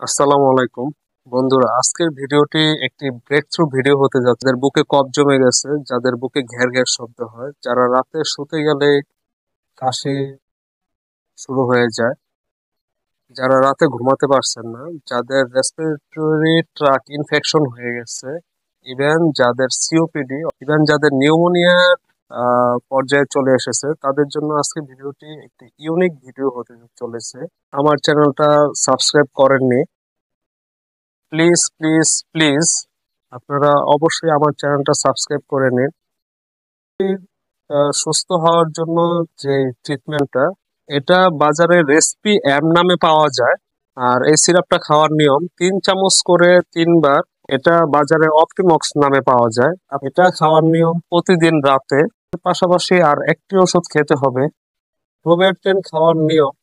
আসসালামু আলাইকুম বন্ধুরা, আজকের ভিডিওটি একটি ব্রেক থ্রু ভিডিও হতে যাচ্ছে। যাদের বুকে কফ জমে গেছে, যাদের বুকে ঘ্যার ঘ্যার শব্দ হয়, যারা রাতে শুতে গেলে কাশি শুরু হয়ে যায়, যারা রাতে ঘুমাতে পারছেন না, যাদের রেসপিরেটরি ট্র্যাক ইনফেকশন হয়ে গেছে, ইভেন যাদের সিওপিডি, ইভেন যাদের নিউমোনিয়ার পর্যায়ে চলে এসেছে, তাদের জন্য আজকে ভিডিওটি একটি ইউনিক ভিডিও হতে চলেছে। আমার চ্যানেলটা সাবস্ক্রাইব করেননি, প্লিজ প্লিজ প্লিজ আপনারা অবশ্যই আমার চ্যানেলটা সাবস্ক্রাইব করে নিন। সুস্থ হওয়ার জন্য যে ট্রিটমেন্টটা, এটা বাজারে রেসপি এম নামে পাওয়া যায়। আর এই সিরাপটা খাওয়ার নিয়ম 3 চামচ করে 3 বার। এটা বাজারে অপটিমক্স নামে পাওয়া যায়। আর এটা খাওয়ার নিয়ম প্রতিদিন রাতে, পাশাপাশি আর একটি ওষুধ খেতে হবে। প্রোভেরটেন খাওয়ার নিয়ম